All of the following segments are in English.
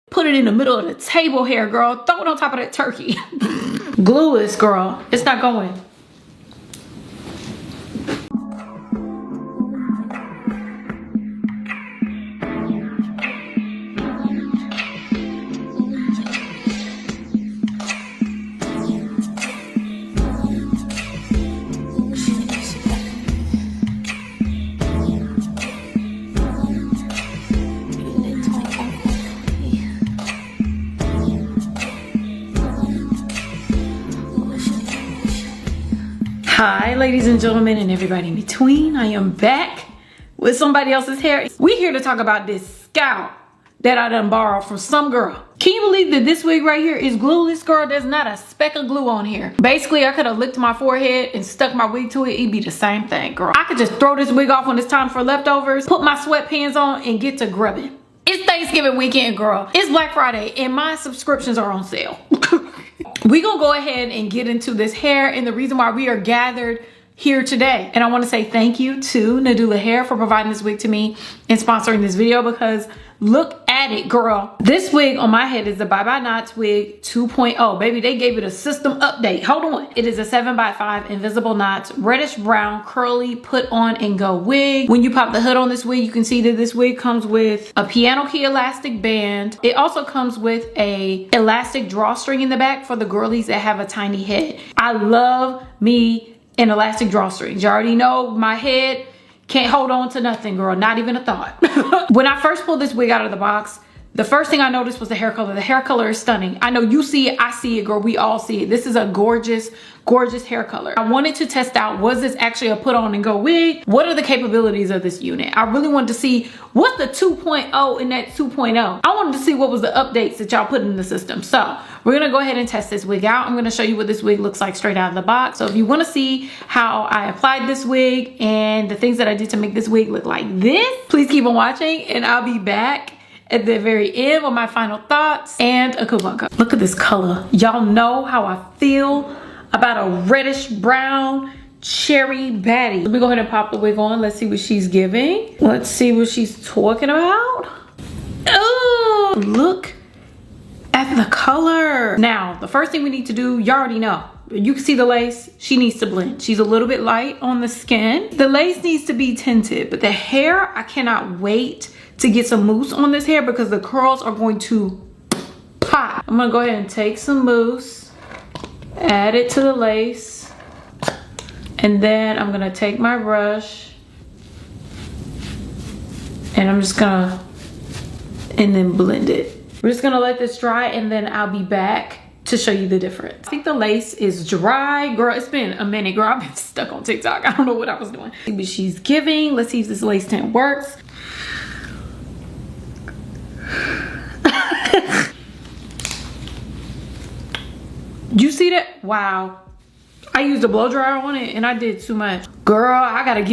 Put it in the middle of the table hair, girl. Throw it on top of that turkey. Glueless, girl. It's not going. Hi, ladies and gentlemen, and everybody in between. I am back with somebody else's hair. We here to talk about this scalp that I done borrowed from some girl. Can you believe that this wig right here is glueless, girl? There's not a speck of glue on here. Basically, I could have licked my forehead and stuck my wig to it. It'd be the same thing, girl. I could just throw this wig off when it's time for leftovers, put my sweatpants on, and get to grubbing. It's Thanksgiving weekend, girl. It's Black Friday, and my subscriptions are on sale. We gonna go ahead and get into this hair and the reason why we are gathered here today. And I want to say thank you to Nadula Hair for providing this wig to me and sponsoring this video, because look at it, girl. This wig on my head is the Bye Bye Knots wig 2.0. Baby, they gave it a system update. Hold on. It is a 7x5 invisible knots, reddish brown, curly, put on and go wig. When you pop the hood on this wig, you can see that this wig comes with a piano key elastic band. It also comes with a elastic drawstring in the back for the girlies that have a tiny head. I love me an elastic drawstrings. You already know my head can't hold on to nothing, girl. Not even a thought. When I first pulled this wig out of the box, the first thing I noticed was the hair color. The hair color is stunning. I know you see it, I see it, girl. We all see it. This is a gorgeous, gorgeous hair color. I wanted to test out, was this actually a put on and go wig? What are the capabilities of this unit? I really wanted to see what's the 2.0 in that 2.0. I wanted to see what was the updates that y'all put in the system. So we're gonna go ahead and test this wig out. I'm gonna show you what this wig looks like straight out of the box. So if you wanna see how I applied this wig and the things that I did to make this wig look like this, please keep on watching and I'll be back at the very end with my final thoughts and a coupon code. Look at this color. Y'all know how I feel about a reddish brown cherry baddie. Let me go ahead and pop the wig on. Let's see what she's giving. Let's see what she's talking about. Oh, look at the color. Now, the first thing we need to do, you already know. You can see the lace, she needs to blend. She's a little bit light on the skin. The lace needs to be tinted, but the hair, I cannot wait to get some mousse on this hair because the curls are going to pop. I'm gonna go ahead and take some mousse, add it to the lace, and then I'm gonna take my brush and I'm just gonna, and then blend it. We're just gonna let this dry and then I'll be back to show you the difference. I think the lace is dry. Girl, it's been a minute, girl. I've been stuck on TikTok. I don't know what I was doing. See what she's giving. Let's see if this lace tint works. You see that? Wow. I used a blow dryer on it and I did too much. Girl, I gotta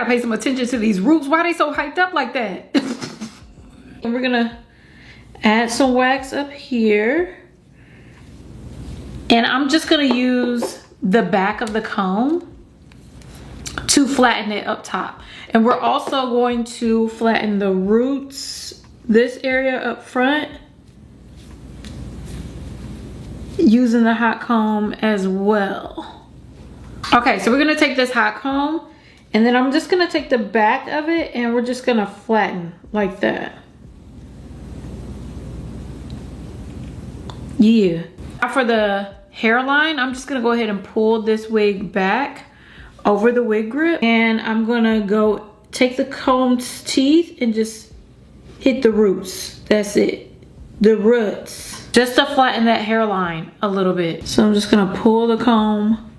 pay some attention to these roots. Why are they so hyped up like that? And we're gonna add some wax up here. And I'm just gonna use the back of the comb to flatten it up top. And we're also going to flatten the roots, this area up front, using the hot comb as well. Okay, so we're gonna take this hot comb and then I'm just gonna take the back of it and we're just gonna flatten like that. Yeah. Now for the hairline, I'm just gonna go ahead and pull this wig back over the wig grip and I'm gonna go take the comb's teeth and just hit the roots. That's it. The roots. Just to flatten that hairline a little bit. So I'm just gonna pull the comb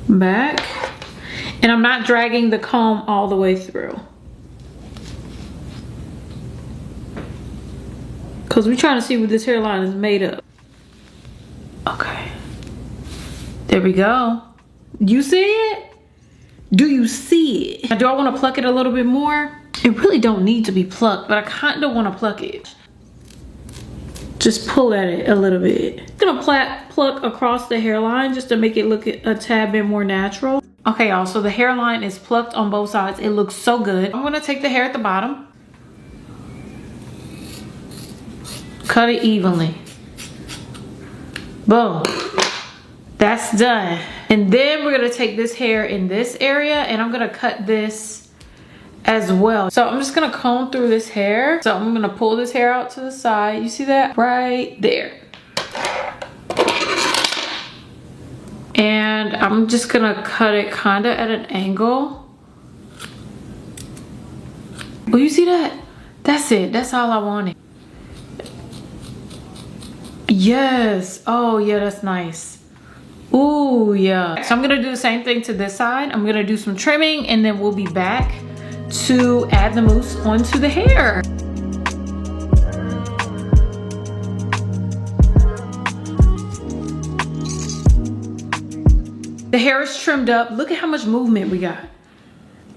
back and I'm not dragging the comb all the way through, because we're trying to see what this hairline is made of. Okay, there we go. You see it? Do you see it? Now, do I want to pluck it a little bit more? It really don't need to be plucked, but I kind of want to pluck it. Just pull at it a little bit. I'm gonna pluck across the hairline just to make it look a tad bit more natural. Okay, y'all, so the hairline is plucked on both sides. It looks so good. I'm gonna take the hair at the bottom Cut it evenly. Boom. That's done. And then we're gonna take this hair in this area and I'm gonna cut this as well. So I'm just gonna comb through this hair. So I'm gonna pull this hair out to the side. You see that? Right there. And I'm just gonna cut it kinda at an angle. Oh, you see that? That's it. That's all I wanted. Yes. Oh yeah, that's nice. Ooh, yeah. So I'm gonna do the same thing to this side. I'm gonna do some trimming and then we'll be back to add the mousse onto the hair. The hair is trimmed up. Look at how much movement we got.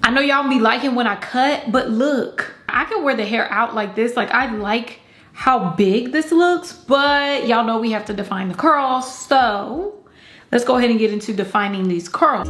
I know y'all be liking when I cut, but look, I can wear the hair out like this. Like, I like how big this looks, but y'all know we have to define the curls. So let's go ahead and get into defining these curls.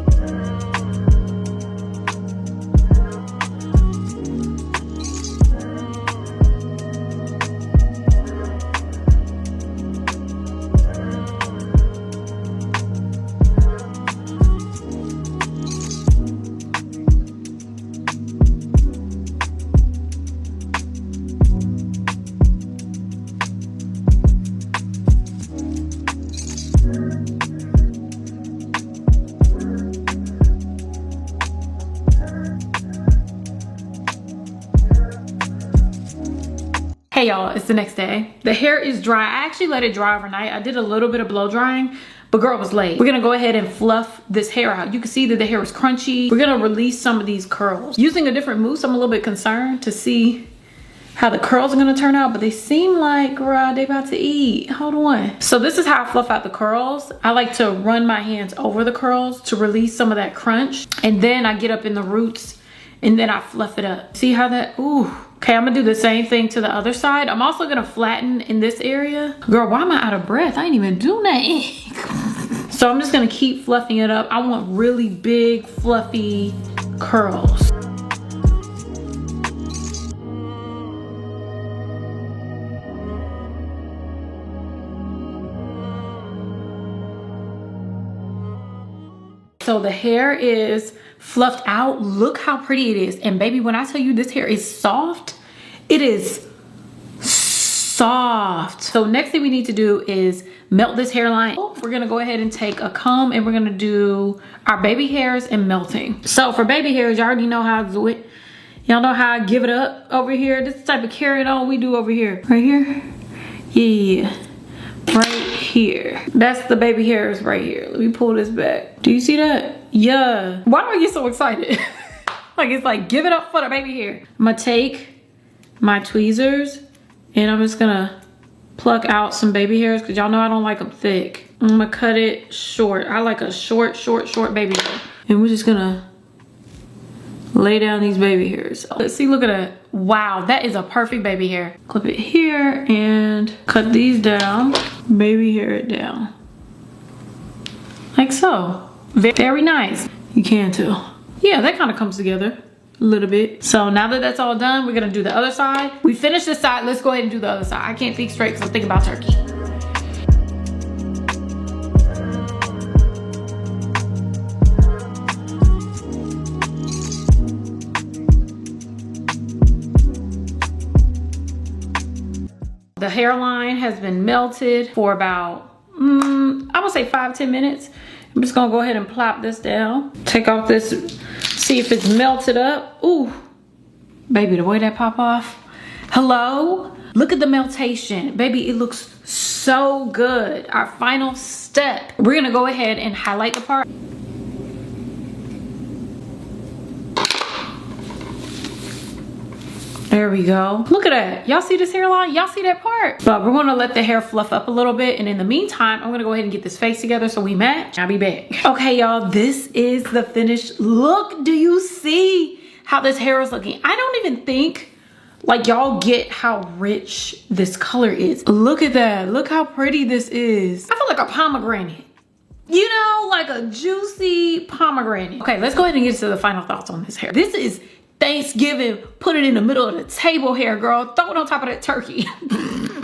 Hey y'all, it's the next day. The hair is dry. I actually let it dry overnight. I did a little bit of blow drying, but girl was late. We're gonna go ahead and fluff this hair out. You can see that the hair is crunchy. We're gonna release some of these curls. Using a different mousse, I'm a little bit concerned to see how the curls are gonna turn out, but they seem like, girl, they about to eat. Hold on. So this is how I fluff out the curls. I like to run my hands over the curls to release some of that crunch. And then I get up in the roots and then I fluff it up. See how that, ooh. Okay, I'm gonna do the same thing to the other side. I'm also gonna flatten in this area. Girl, why am I out of breath? I ain't even do nothing. So I'm just gonna keep fluffing it up. I want really big, fluffy curls. So the hair is fluffed out. Look how pretty it is. And baby, when I tell you this hair is soft, it is soft. So next thing we need to do is melt this hairline. We're gonna go ahead and take a comb and we're gonna do our baby hairs and melting. So for baby hairs, you already know how to do it. Y'all know how I give it up over here. This is the type of carry on we do over here. Right here? Yeah. Right here. That's the baby hairs right here. Let me pull this back. Do you see that? Yeah. Why do I get so excited? Like, it's like, give it up for the baby hair. I'm gonna take my tweezers and I'm just gonna pluck out some baby hairs because y'all know I don't like them thick. I'm gonna cut it short. I like a short baby hair. And we're just gonna lay down these baby hairs. Let's see, look at that. Wow, that is a perfect baby hair. Clip it here and cut these down. Baby hair it down. Like so. Very nice. You can tell. Yeah, that kind of comes together a little bit. So now that that's all done, we're gonna do the other side. We finished this side, let's go ahead and do the other side. I can't think straight because I'm thinking about turkey. The hairline has been melted for about, I would say 5-10 minutes. I'm just gonna go ahead and plop this down. Take off this, see if it's melted up. Ooh, baby, the way that pop off. Hello? Look at the meltation. Baby, it looks so good. Our final step. We're gonna go ahead and highlight the part. There we go. Look at that. Y'all see this hairline? Y'all see that part? But we're gonna let the hair fluff up a little bit. And in the meantime, I'm gonna go ahead and get this face together so we match. I'll be back. Okay, y'all, this is the finished look. Do you see how this hair is looking? I don't even think like y'all get how rich this color is. Look at that. Look how pretty this is. I feel like a pomegranate. You know, like a juicy pomegranate. Okay, let's go ahead and get to the final thoughts on this hair. This is Thanksgiving, put it in the middle of the table hair, girl. Throw it on top of that turkey.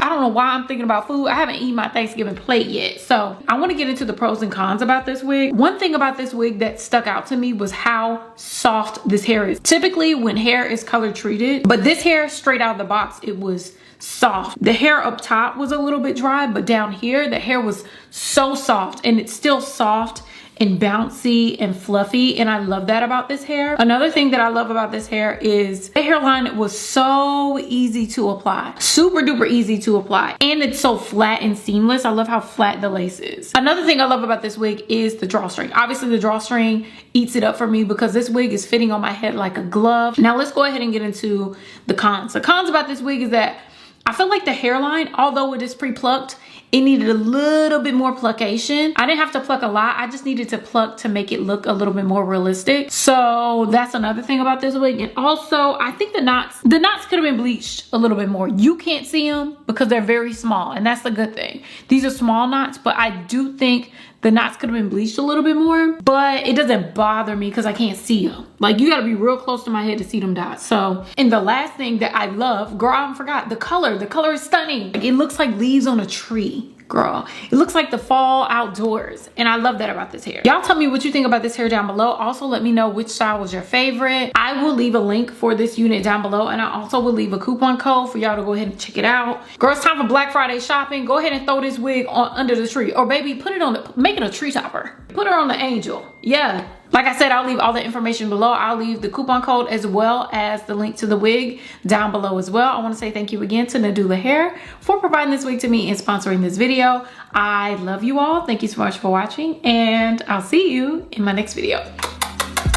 I don't know why I'm thinking about food. I haven't eaten my Thanksgiving plate yet. So I want to get into the pros and cons about this wig. One thing about this wig that stuck out to me was how soft this hair is. Typically when hair is color treated, but this hair straight out of the box, it was soft. The hair up top was a little bit dry, but down here, the hair was so soft, and it's still soft and bouncy and fluffy, and I love that about this hair. Another thing that I love about this hair is the hairline was so easy to apply. Super duper easy to apply, and it's so flat and seamless. I love how flat the lace is. Another thing I love about this wig is the drawstring. Obviously the drawstring eats it up for me because this wig is fitting on my head like a glove. Now let's go ahead and get into the cons. The cons about this wig is that I feel like the hairline, although it is pre-plucked, it needed a little bit more pluckation. I didn't have to pluck a lot. I just needed to pluck to make it look a little bit more realistic. So that's another thing about this wig. And also, I think the knots could have been bleached a little bit more. You can't see them because they're very small, and that's the good thing. These are small knots, but I do think the knots could have been bleached a little bit more, but it doesn't bother me because I can't see them. Like, you gotta be real close to my head to see them dots. So, and the last thing that I love, girl, I forgot, the color. The color is stunning. Like, it looks like leaves on a tree. Girl, it looks like the fall outdoors, and I love that about this hair. Y'all tell me what you think about this hair down below. Also, let me know which style was your favorite. I will leave a link for this unit down below, and I also will leave a coupon code for y'all to go ahead and check it out. Girl, it's time for Black Friday shopping. Go ahead and throw this wig on under the tree, or baby, put it on the, make it a tree topper. Put her on the angel. Yeah. Like I said, I'll leave all the information below. I'll leave the coupon code as well as the link to the wig down below as well. I want to say thank you again to Nadula Hair for providing this wig to me and sponsoring this video. I love you all. Thank you so much for watching, and I'll see you in my next video.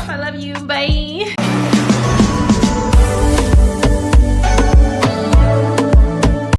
I love you. Bye.